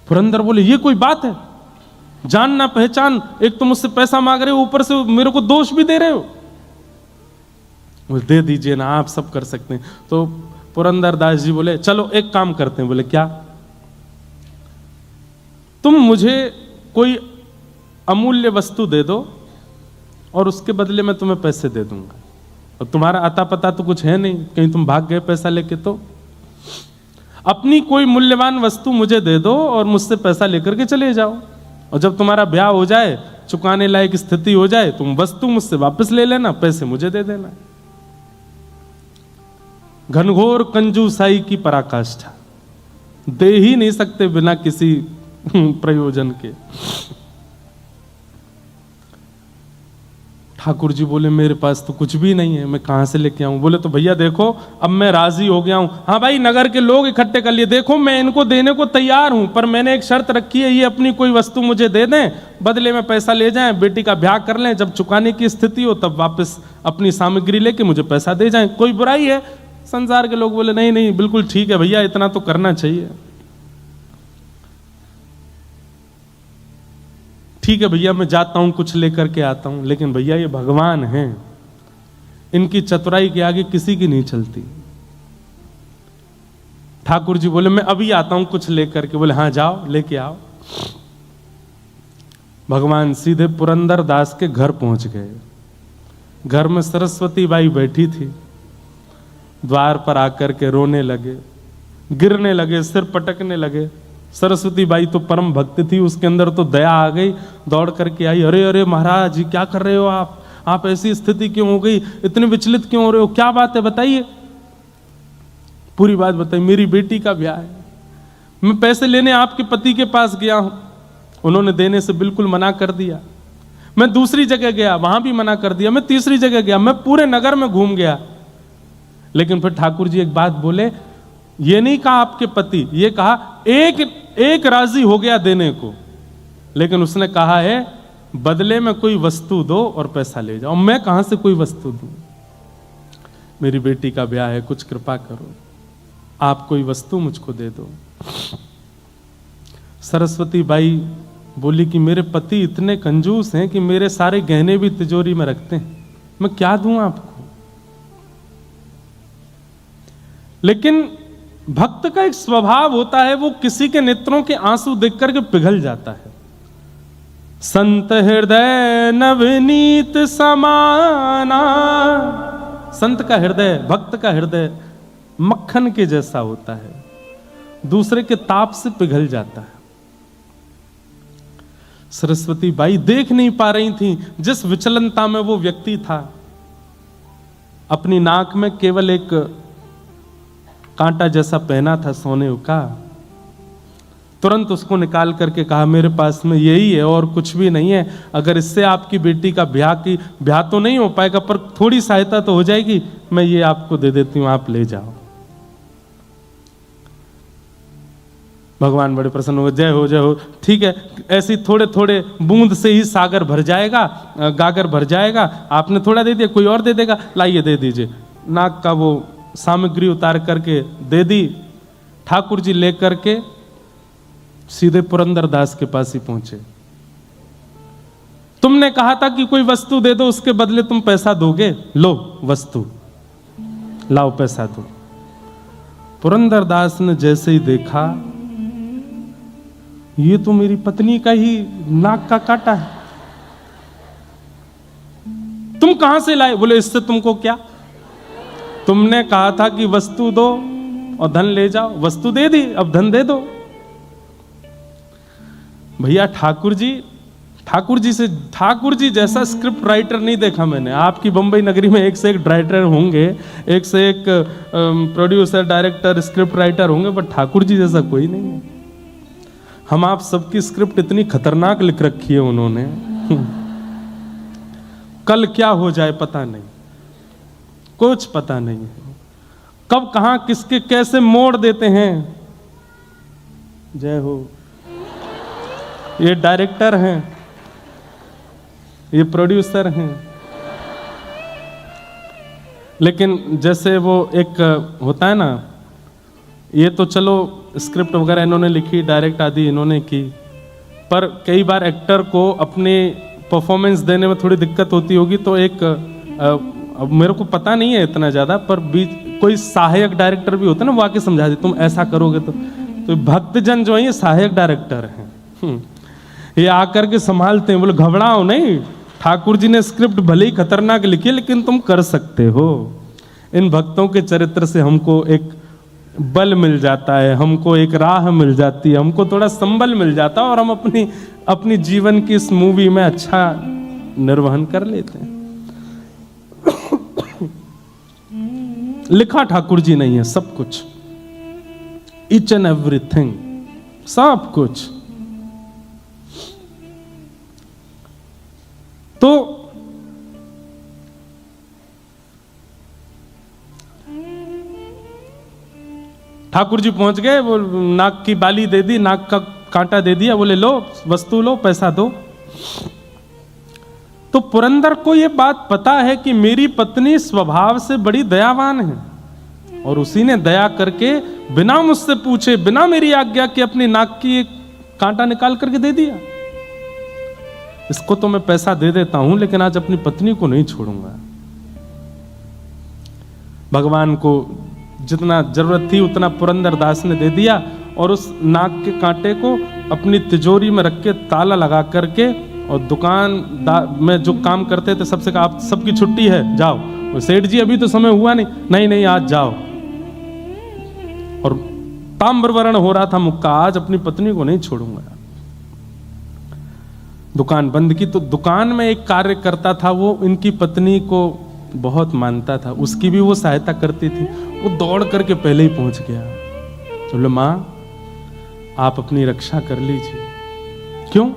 पुरंदर बोले ये कोई बात है, जान ना पहचान, एक तो मुझसे पैसा मांग रहे हो, ऊपर से मेरे को दोष भी दे रहे हो। बोले दे दीजिए ना, आप सब कर सकते हैं। तो पुरंदर दास जी बोले चलो एक काम करते हैं। बोले क्या? तुम मुझे कोई अमूल्य वस्तु दे दो और उसके बदले में तुम्हें पैसे दे दूंगा, और तुम्हारा अता पता तो कुछ है नहीं, कहीं तुम भाग गए पैसा लेके, तो अपनी कोई मूल्यवान वस्तु मुझे दे दो और मुझसे पैसा लेकर के चले जाओ, और जब तुम्हारा ब्याह हो जाए, चुकाने लायक स्थिति हो जाए, तुम वस्तु मुझसे वापस ले लेना, पैसे मुझे दे देना। घनघोर कंजूसाई की पराकाष्ठा, दे ही नहीं सकते बिना किसी प्रयोजन के। ठाकुर जी बोले मेरे पास तो कुछ भी नहीं है, मैं कहां से लेके आऊं? बोले तो भैया देखो अब मैं राजी हो गया हूं। हाँ भाई, नगर के लोग इकट्ठे कर लिए, देखो मैं इनको देने को तैयार हूं, पर मैंने एक शर्त रखी है, ये अपनी कोई वस्तु मुझे दे दें, बदले में पैसा ले जाएं, बेटी का ब्याह कर लें, जब चुकाने की स्थिति हो तब वापस अपनी सामग्री लेके मुझे पैसा दे जाएं, कोई बुराई है? संसार के लोग बोले नहीं नहीं बिल्कुल ठीक है भैया, इतना तो करना चाहिए। ठीक है भैया, मैं जाता हूं, कुछ लेकर के आता हूं, लेकिन भैया ये भगवान हैं, इनकी चतुराई के आगे किसी की नहीं चलती। ठाकुर जी बोले मैं अभी आता हूं कुछ लेकर के। बोले हाँ जाओ, लेके आओ। भगवान सीधे पुरंदर दास के घर पहुंच गए। घर में सरस्वती बाई बैठी थी, द्वार पर आकर के रोने लगे, गिरने लगे, सिर पटकने लगे। सरस्वती बाई तो परम भक्त थी, उसके अंदर तो दया आ गई, दौड़ करके आई, अरे अरे महाराज जी क्या कर रहे हो आप ऐसी स्थिति क्यों हो गई, इतने विचलित क्यों हो रहे हो, क्या बात है बताइए। पूरी बात बताइए। मेरी बेटी का ब्याह है, मैं पैसे लेने आपके पति के पास गया हूं, उन्होंने देने से बिल्कुल मना कर दिया। मैं दूसरी जगह गया, वहां भी मना कर दिया। मैं तीसरी जगह गया, मैं पूरे नगर में घूम गया, लेकिन फिर ठाकुर जी एक बात बोले, ये नहीं कहा आपके पति, ये कहा एक राजी हो गया देने को, लेकिन उसने कहा है बदले में कोई वस्तु दो और पैसा ले जाओ। मैं कहां से कोई वस्तु दूं? मेरी बेटी का ब्याह है, कुछ कृपा करो, आप कोई वस्तु मुझको दे दो। सरस्वती बाई बोली कि मेरे पति इतने कंजूस हैं कि मेरे सारे गहने भी तिजोरी में रखते हैं, मैं क्या दूं आपको? लेकिन भक्त का एक स्वभाव होता है, वो किसी के नेत्रों के आंसू देख करके पिघल जाता है। संत हृदय नवनीत समाना, संत का हृदय, भक्त का हृदय मक्खन के जैसा होता है, दूसरे के ताप से पिघल जाता है। सरस्वती बाई देख नहीं पा रही थी जिस विचलनता में वो व्यक्ति था। अपनी नाक में केवल एक कांटा जैसा पहना था सोने का, तुरंत उसको निकाल करके कहा मेरे पास में यही है और कुछ भी नहीं है, अगर इससे आपकी बेटी का ब्याह तो नहीं हो पाएगा पर थोड़ी सहायता तो हो जाएगी, मैं ये आपको दे देती हूं, आप ले जाओ। भगवान बड़े प्रसन्न हो गए, जय हो जय हो, ठीक है, ऐसी थोड़े थोड़े बूंद से ही सागर भर जाएगा, गागर भर जाएगा, आपने थोड़ा दे दिया कोई और दे देगा, लाइए दे दीजिए। नाक का वो सामग्री उतार करके दे दी। ठाकुर जी लेकर के सीधे पुरंदर दास के पास ही पहुंचे। तुमने कहा था कि कोई वस्तु दे दो, उसके बदले तुम पैसा दोगे, लो वस्तु, लाओ पैसा दो। पुरंदर दास ने जैसे ही देखा, ये तो मेरी पत्नी का ही नाक का काटा है, तुम कहां से लाए? बोले इससे तुमको क्या, तुमने कहा था कि वस्तु दो और धन ले जाओ, वस्तु दे दी, अब धन दे दो। भैया ठाकुर जी जैसा स्क्रिप्ट राइटर नहीं देखा मैंने। आपकी बंबई नगरी में एक से एक राइटर होंगे, एक से एक प्रोड्यूसर, डायरेक्टर, स्क्रिप्ट राइटर होंगे, पर ठाकुर जी जैसा कोई नहीं है। हम आप सबकी स्क्रिप्ट इतनी खतरनाक लिख रखी है उन्होंने, कल क्या हो जाए पता नहीं, कुछ पता नहीं है, कब कहां किसके कैसे मोड़ देते हैं। जय हो। ये डायरेक्टर हैं, ये प्रोड्यूसर हैं, लेकिन जैसे वो एक होता है ना, ये तो चलो स्क्रिप्ट वगैरह इन्होंने लिखी, डायरेक्ट आदि इन्होंने की, पर कई बार एक्टर को अपने परफॉर्मेंस देने में थोड़ी दिक्कत होती होगी, तो एक अब मेरे को पता नहीं है इतना ज़्यादा, पर बीच कोई सहायक डायरेक्टर भी होता है ना, वो आके समझा दे तुम ऐसा करोगे तो भक्तजन जो है ये सहायक डायरेक्टर हैं, ये आकर के संभालते हैं, बोले घबराओ नहीं, ठाकुर जी ने स्क्रिप्ट भले ही खतरनाक लिखी है लेकिन तुम कर सकते हो। इन भक्तों के चरित्र से हमको एक बल मिल जाता है, हमको एक राह मिल जाती है, हमको थोड़ा संबल मिल जाता है और हम अपनी जीवन की इस मूवी में अच्छा निर्वहन कर लेते हैं। लिखा ठाकुर जी नहीं है सब कुछ, ईच एंड एवरीथिंग, सब कुछ। तो ठाकुर जी पहुंच गए, वो नाक की बाली दे दी, नाक का कांटा दे दिया, बोले लो वस्तु लो, पैसा दो। तो पुरंदर को ये बात पता है कि मेरी पत्नी स्वभाव से बड़ी दयावान है, और उसी ने दया करके बिना मुझसे पूछे, बिना मेरी आज्ञा के अपनी नाक की एक कांटा निकाल करके दे दिया। इसको तो मैं पैसा दे देता हूं, लेकिन आज अपनी पत्नी को नहीं छोड़ूंगा। भगवान को जितना जरूरत थी उतना पुरंदर दास ने दे दिया, और उस नाक के कांटे को अपनी तिजोरी में रख के ताला लगा करके, और दुकान में जो काम करते थे सबसे कहा आप सबकी छुट्टी है, जाओ। सेठ जी अभी तो समय हुआ नहीं, नहीं आज जाओ। और ताम्रवर्ण हो रहा था मुक्का, आज अपनी पत्नी को नहीं छोड़ूंगा। दुकान बंद की, तो दुकान में एक कार्य करता था, वो इनकी पत्नी को बहुत मानता था, उसकी भी वो सहायता करती थी। वो दौड़ करके पहले ही पहुंच गया, बोले मां आप अपनी रक्षा कर लीजिए। क्यों?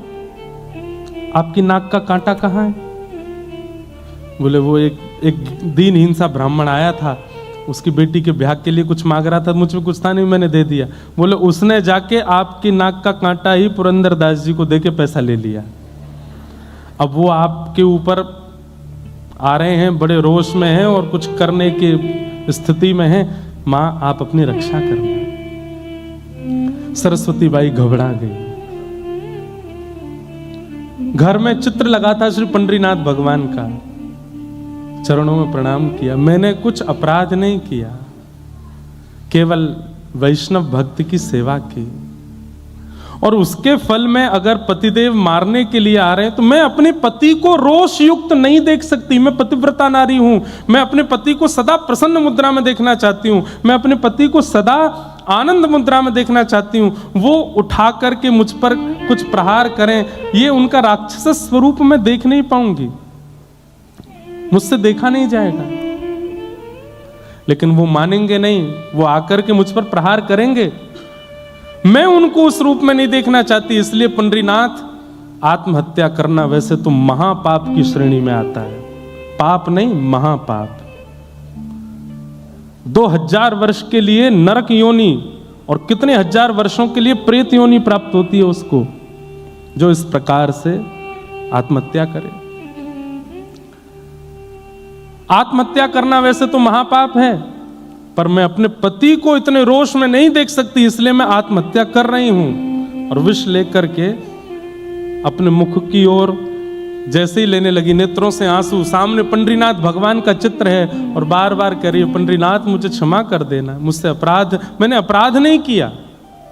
आपकी नाक का कांटा कहाँ है? बोले वो एक दीनहीन सा ब्राह्मण आया था, उसकी बेटी के ब्याह के लिए कुछ मांग रहा था, मुझ में कुछ था नहीं, मैंने दे दिया। बोले उसने जाके आपकी नाक का कांटा ही पुरंदर दास जी को देके पैसा ले लिया। अब वो आपके ऊपर आ रहे हैं, बड़े रोष में हैं और कुछ करने की स्थिति में हैं। मां आप अपनी रक्षा करना। सरस्वती बाई घबरा गई। घर में चित्र लगा था श्री पंडरीनाथ भगवान का, चरणों में प्रणाम किया। मैंने कुछ अपराध नहीं किया, केवल वैष्णव भक्त की सेवा की, और उसके फल में अगर पतिदेव मारने के लिए आ रहे हैं तो मैं अपने पति को रोष युक्त नहीं देख सकती। मैं पतिव्रता नारी हूं, मैं अपने पति को सदा प्रसन्न मुद्रा में देखना चाहती हूं, मैं अपने पति को सदा आनंद मुद्रा में देखना चाहती हूं। वो उठा करके मुझ पर कुछ प्रहार करें, ये उनका राक्षस स्वरूप मैं देख नहीं पाऊंगी, मुझसे देखा नहीं जाएगा। लेकिन वो मानेंगे नहीं, वो आकर के मुझ पर प्रहार करेंगे, मैं उनको उस रूप में नहीं देखना चाहती। इसलिए पंडरीनाथ आत्महत्या करना वैसे तो महापाप की श्रेणी में आता है, पाप नहीं महापाप। 2000 वर्ष के लिए नरक योनि और कितने हजार वर्षों के लिए प्रेत योनि प्राप्त होती है उसको, जो इस प्रकार से आत्महत्या करे। आत्महत्या करना वैसे तो महापाप है, पर मैं अपने पति को इतने रोष में नहीं देख सकती, इसलिए मैं आत्महत्या कर रही हूं। और विष लेकर के अपने मुख की ओर जैसे ही लेने लगी, नेत्रों से आंसू, सामने पंडरीनाथ भगवान का चित्र है, और बार बार कह रही है पंडरीनाथ मुझे क्षमा कर देना, मुझसे अपराध, मैंने अपराध नहीं किया,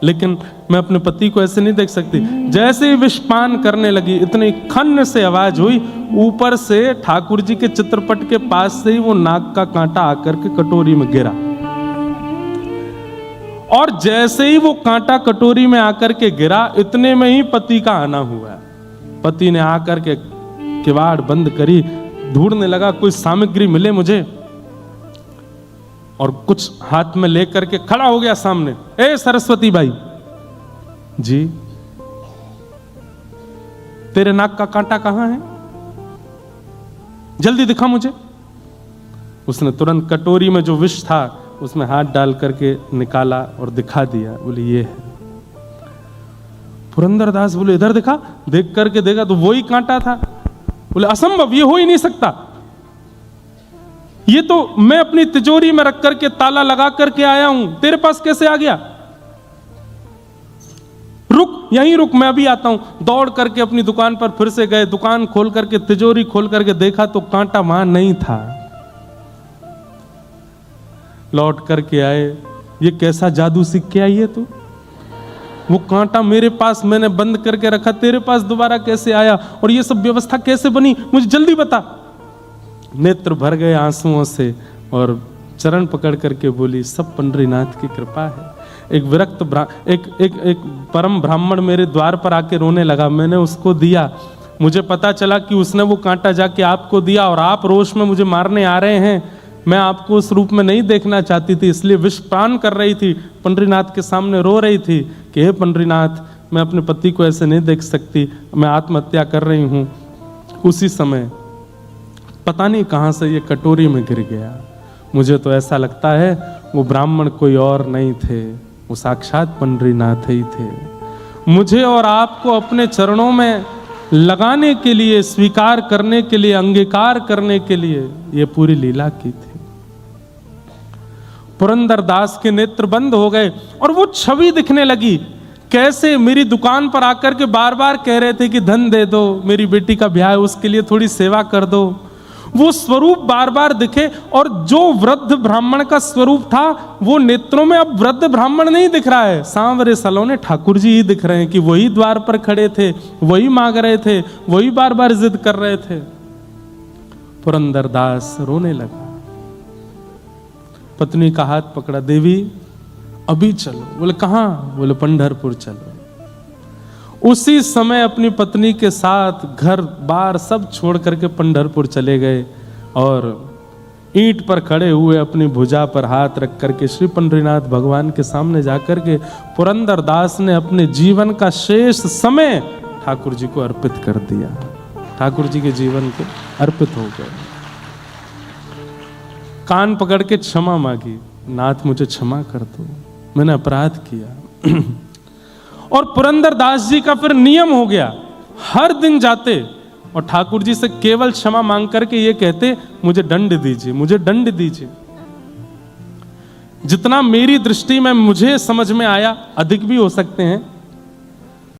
लेकिन मैं अपने पति को ऐसे नहीं देख सकती। जैसे ही विषपान करने लगी, इतनी खन्न से आवाज हुई, ऊपर से ठाकुर जी के चित्रपट के पास से ही वो नाक का कांटा आकर के कटोरी में गिरा, और जैसे ही वो कांटा कटोरी में आकर के गिरा, इतने में ही पति का आना हुआ। पति ने आकर के किवाड़ बंद करी, ढूंढने लगा कोई सामग्री मिले मुझे, और कुछ हाथ में लेकर के खड़ा हो गया सामने। ए सरस्वती बाई जी, तेरे नाक का कांटा कहां है, जल्दी दिखा मुझे। उसने तुरंत कटोरी में जो विष था उसमें हाथ डाल करके निकाला और दिखा दिया, बोले ये है। पुरंदरदास बोले इधर दिखा, देख करके देखा तो वही कांटा था। बोले असंभव, ये हो ही नहीं सकता, ये तो मैं अपनी तिजोरी में रख करके ताला लगा करके आया हूं, तेरे पास कैसे आ गया? रुक, यहीं रुक, मैं अभी आता हूं। दौड़ करके अपनी दुकान पर फिर से गए, दुकान खोल करके तिजोरी खोल करके देखा तो कांटा वहां नहीं था। लौट करके आए, ये कैसा जादू सीख के आई है तू? वो कांटा मेरे पास मैंने बंद करके रखा, तेरे पास दोबारा कैसे आया? और ये सब व्यवस्था कैसे बनी, मुझे जल्दी बता। नेत्र भर गए आंसुओं से और चरण पकड़ करके बोली, सब पंडरीनाथ की कृपा है। एक विरक्त एक परम ब्राह्मण मेरे द्वार पर आके रोने लगा, मैंने उसको दिया। मुझे पता चला कि उसने वो कांटा जाके आपको दिया और आप रोष में मुझे मारने आ रहे हैं। मैं आपको उस रूप में नहीं देखना चाहती थी, इसलिए विष पान कर रही थी, पंडरीनाथ के सामने रो रही थी कि हे पंडरीनाथ, मैं अपने पति को ऐसे नहीं देख सकती, मैं आत्महत्या कर रही हूं। उसी समय पता नहीं कहां से ये कटोरी में गिर गया। मुझे तो ऐसा लगता है वो ब्राह्मण कोई और नहीं थे, वो साक्षात पंडरीनाथ ही थे। मुझे और आपको अपने चरणों में लगाने के लिए, स्वीकार करने के लिए, अंगीकार करने के लिए ये पूरी लीला की थी। पुरंदर दास के नेत्र बंद हो गए और वो छवि दिखने लगी। कैसे मेरी दुकान पर आकर के बार बार कह रहे थे कि धन दे दो, मेरी बेटी का ब्याह है, उसके लिए थोड़ी सेवा कर दो। वो स्वरूप बार बार दिखे और जो वृद्ध ब्राह्मण का स्वरूप था वो नेत्रों में अब वृद्ध ब्राह्मण नहीं दिख रहा है, सांवरे सलोने ठाकुर जी ही दिख रहे हैं कि वही द्वार पर खड़े थे, वही मांग रहे थे, वही बार बार जिद कर रहे थे। पुरंदर दास रोने लगा, पत्नी का हाथ पकड़ा, देवी अभी चलो। बोले कहां? बोले पंढरपुर चलो। उसी समय अपनी पत्नी के साथ घर बार सब छोड़ करके पंढरपुर चले गए और ईंट पर खड़े हुए अपनी भुजा पर हाथ रख करके श्री पंडरीनाथ भगवान के सामने जाकर के पुरंदर दास ने अपने जीवन का शेष समय ठाकुर जी को अर्पित कर दिया। ठाकुर जी के जीवन को अर्पित हो गए। कान पकड़ के क्षमा मांगी, नाथ मुझे क्षमा कर दो, मैंने अपराध किया। और पुरंदर दास जी का फिर नियम हो गया, हर दिन जाते और ठाकुर जी से केवल क्षमा मांग करके ये कहते, मुझे दंड दीजिए, मुझे दंड दीजिए। जितना मेरी दृष्टि में मुझे समझ में आया, अधिक भी हो सकते हैं,